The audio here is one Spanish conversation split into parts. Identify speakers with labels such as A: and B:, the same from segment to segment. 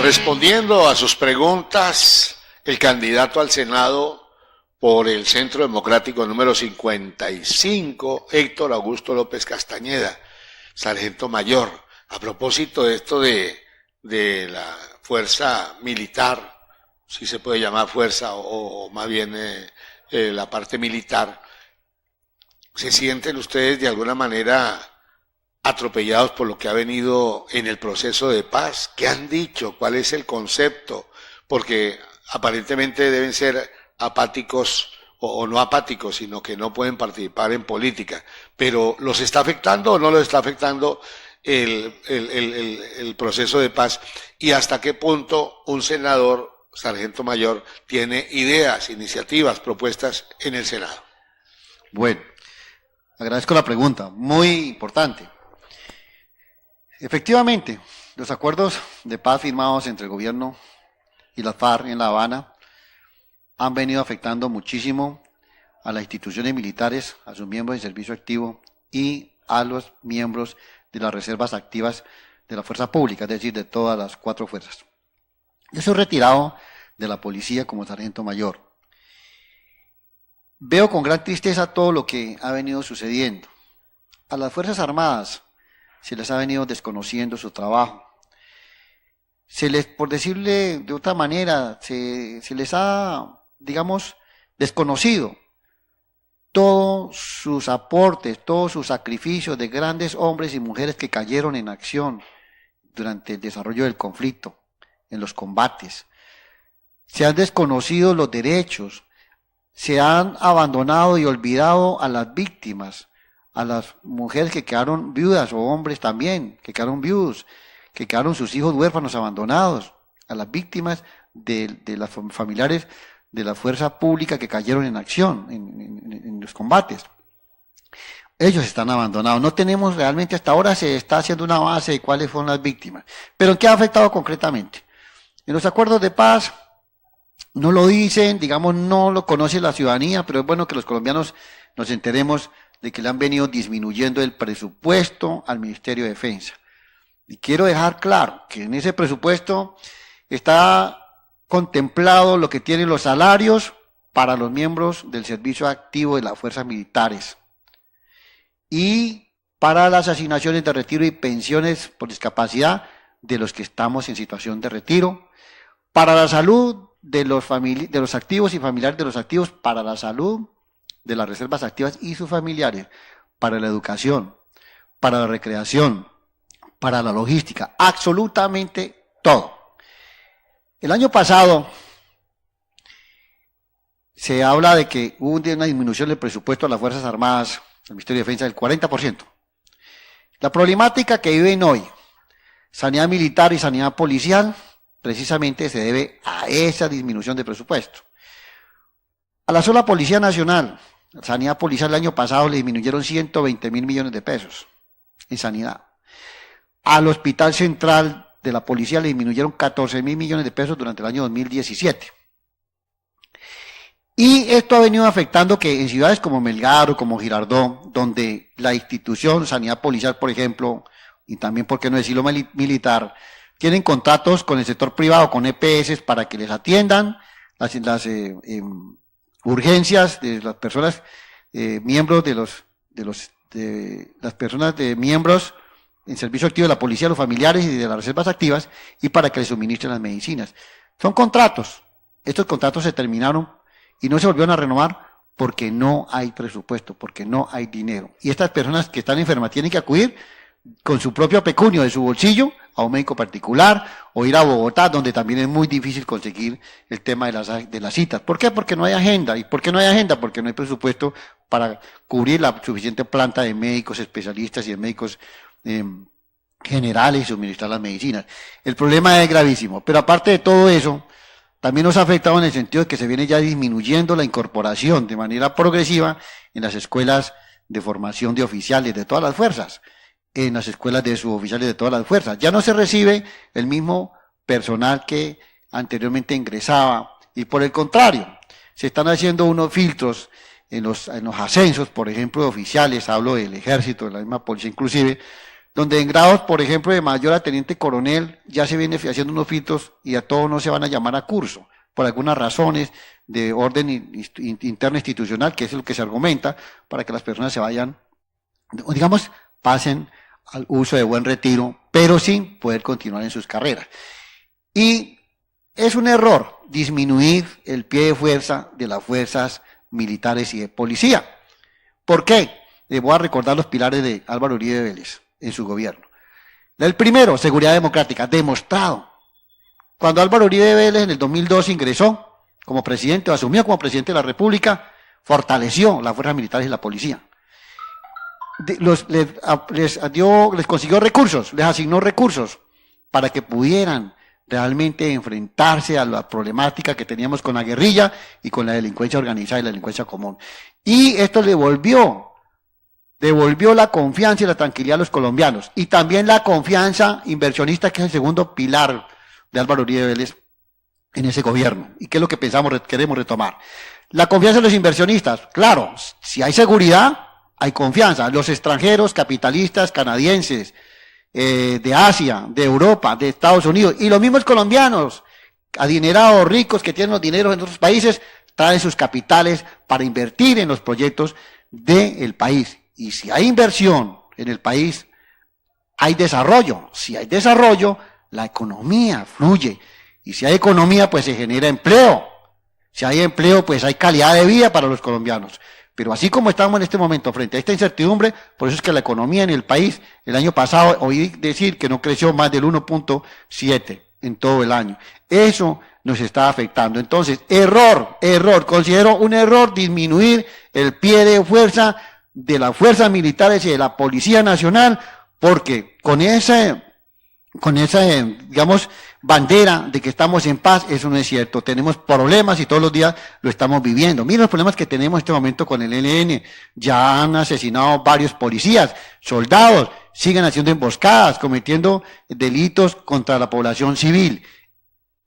A: Respondiendo a sus preguntas, el candidato al Senado por el Centro Democrático número 55, Héctor Augusto López Castañeda, sargento mayor. A propósito de esto de la fuerza militar, si se puede llamar fuerza o más bien la parte militar, ¿se sienten ustedes de alguna manera atropellados por lo que ha venido en el proceso de paz? ¿Qué han dicho? ¿Cuál es el concepto? Porque aparentemente deben ser apáticos o no apáticos, sino que no pueden participar en política. Pero ¿los está afectando o no los está afectando el proceso de paz? ¿Y hasta qué punto un senador, sargento mayor, tiene ideas, iniciativas, propuestas en el Senado?
B: Bueno, agradezco la pregunta, muy importante. Efectivamente, los acuerdos de paz firmados entre el gobierno y las FARC en La Habana han venido afectando muchísimo a las instituciones militares, a sus miembros de servicio activo y a los miembros de las reservas activas de la fuerza pública, es decir, de todas las 4 fuerzas. Yo soy retirado de la policía como sargento mayor. Veo con gran tristeza todo lo que ha venido sucediendo. A las Fuerzas Armadas se les ha venido desconociendo su trabajo. Se les, por decirle de otra manera, se les ha, digamos, desconocido todos sus aportes, todos sus sacrificios de grandes hombres y mujeres que cayeron en acción durante el desarrollo del conflicto, en los combates. Se han desconocido los derechos, se han abandonado y olvidado a las víctimas, a las mujeres que quedaron viudas o hombres también, que quedaron viudos, que quedaron sus hijos huérfanos abandonados, a las víctimas de las familiares de la fuerza pública que cayeron en acción, en los combates. Ellos están abandonados. No tenemos realmente, hasta ahora se está haciendo una base de cuáles fueron las víctimas. Pero ¿en qué ha afectado concretamente? En los acuerdos de paz no lo dicen, digamos, no lo conoce la ciudadanía, pero es bueno que los colombianos nos enteremos de que le han venido disminuyendo el presupuesto al Ministerio de Defensa. Y quiero dejar claro que en ese presupuesto está contemplado lo que tienen los salarios para los miembros del servicio activo de las fuerzas militares y para las asignaciones de retiro y pensiones por discapacidad de los que estamos en situación de retiro, para la salud de los activos y familiares de los activos, para la salud de las reservas activas y sus familiares, para la educación, para la recreación, para la logística, absolutamente todo. El año pasado se habla de que hubo una disminución del presupuesto a las Fuerzas Armadas, al Ministerio de Defensa, del 40%. La problemática que viven hoy, sanidad militar y sanidad policial, precisamente se debe a esa disminución de presupuesto. A la sola Policía Nacional, la sanidad policial el año pasado le disminuyeron 120.000 millones de pesos en sanidad. Al Hospital Central de la Policía le disminuyeron 14.000 millones de pesos durante el año 2017. Y esto ha venido afectando que en ciudades como Melgar o como Girardot, donde la institución sanidad policial, por ejemplo, y también, por qué no decirlo, militar, tienen contratos con el sector privado, con EPS, para que les atiendan las urgencias de las personas, miembros las personas de miembros en servicio activo de la policía, los familiares y de las reservas activas, y para que les suministren las medicinas. Son contratos. Estos contratos se terminaron y no se volvieron a renovar porque no hay presupuesto, porque no hay dinero. Y estas personas que están enfermas tienen que acudir con su propio pecunio de su bolsillo a un médico particular o ir a Bogotá, donde también es muy difícil conseguir el tema de las citas. ¿Por qué? Porque no hay agenda. ¿Y por qué no hay agenda? Porque no hay presupuesto para cubrir la suficiente planta de médicos especialistas y de médicos generales y suministrar las medicinas. El problema es gravísimo, pero aparte de todo eso, también nos ha afectado en el sentido de que se viene ya disminuyendo la incorporación de manera progresiva en las escuelas de formación de oficiales de todas las fuerzas, en las escuelas de suboficiales de todas las fuerzas. Ya no se recibe el mismo personal que anteriormente ingresaba, y por el contrario, se están haciendo unos filtros en los ascensos, por ejemplo, de oficiales, hablo del ejército, de la misma policía inclusive, donde en grados, por ejemplo, de mayor a teniente coronel, ya se viene haciendo unos filtros y a todos no se van a llamar a curso, por algunas razones de orden interno institucional, que es lo que se argumenta, para que las personas se vayan, digamos, pasen al uso de buen retiro, pero sin poder continuar en sus carreras. Y es un error disminuir el pie de fuerza de las fuerzas militares y de policía. ¿Por qué? Les voy a recordar los pilares de Álvaro Uribe Vélez en su gobierno. El primero, seguridad democrática, demostrado. Cuando Álvaro Uribe Vélez en el 2002 ingresó como presidente, o asumió como presidente de la República, fortaleció las fuerzas militares y la policía. Les consiguió recursos, les asignó recursos para que pudieran realmente enfrentarse a la problemática que teníamos con la guerrilla y con la delincuencia organizada y la delincuencia común. Y esto devolvió la confianza y la tranquilidad a los colombianos, y también la confianza inversionista, que es el segundo pilar de Álvaro Uribe Vélez en ese gobierno, y que es lo que queremos retomar. La confianza de los inversionistas, claro, si hay seguridad, hay confianza. Los extranjeros, capitalistas, canadienses, de Asia, de Europa, de Estados Unidos, y los mismos colombianos, adinerados, ricos, que tienen los dineros en otros países, traen sus capitales para invertir en los proyectos del país. Y si hay inversión en el país, hay desarrollo. Si hay desarrollo, la economía fluye. Y si hay economía, pues se genera empleo. Si hay empleo, pues hay calidad de vida para los colombianos. Pero así como estamos en este momento frente a esta incertidumbre, por eso es que la economía en el país, el año pasado oí decir que no creció más del 1.7 en todo el año. Eso nos está afectando. Entonces, considero un error disminuir el pie de fuerza de las fuerzas militares y de la Policía Nacional, porque con esa, digamos, bandera de que estamos en paz, eso no es cierto. Tenemos problemas y todos los días lo estamos viviendo. Miren los problemas que tenemos en este momento con el ELN. Ya han asesinado varios policías, soldados, siguen haciendo emboscadas, cometiendo delitos contra la población civil.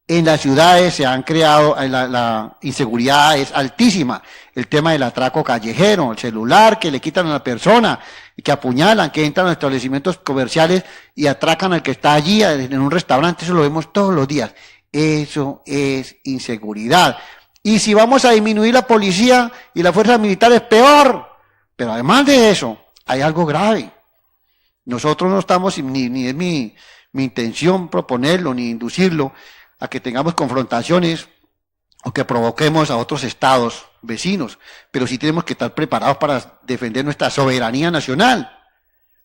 B: En las ciudades se han creado, la inseguridad es altísima. El tema del atraco callejero, el celular que le quitan a la persona, que apuñalan, que entran a los establecimientos comerciales y atracan al que está allí en un restaurante, eso lo vemos todos los días. Eso es inseguridad. Y si vamos a disminuir la policía y las fuerzas militares, peor. Pero además de eso, hay algo grave. Nosotros no estamos, ni es mi intención proponerlo, ni inducirlo a que tengamos confrontaciones o que provoquemos a otros estados vecinos, pero sí tenemos que estar preparados para defender nuestra soberanía nacional.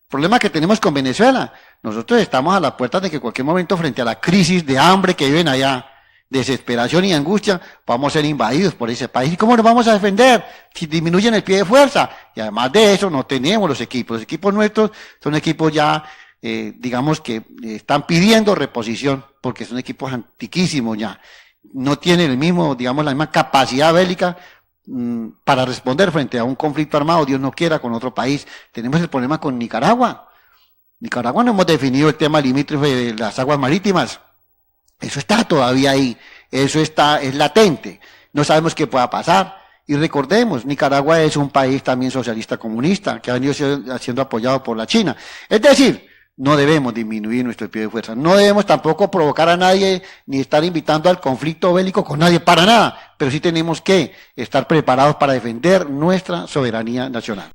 B: El problema que tenemos con Venezuela, nosotros estamos a la puerta de que en cualquier momento, frente a la crisis de hambre que viven allá, desesperación y angustia, vamos a ser invadidos por ese país. ¿Y cómo nos vamos a defender si disminuyen el pie de fuerza? Y además de eso, no tenemos los equipos nuestros son equipos ya, digamos que están pidiendo reposición, porque son equipos antiquísimos ya. No tienen el mismo, digamos, la misma capacidad bélica para responder frente a un conflicto armado, Dios no quiera, con otro país. Tenemos el problema con Nicaragua. Nicaragua no hemos definido el tema limítrofe de las aguas marítimas. Eso está todavía ahí. Eso es latente. No sabemos qué pueda pasar. Y recordemos, Nicaragua es un país también socialista comunista, que ha venido siendo apoyado por la China. Es decir, no debemos disminuir nuestro pie de fuerza. No debemos tampoco provocar a nadie ni estar invitando al conflicto bélico con nadie, para nada. Pero sí tenemos que estar preparados para defender nuestra soberanía nacional.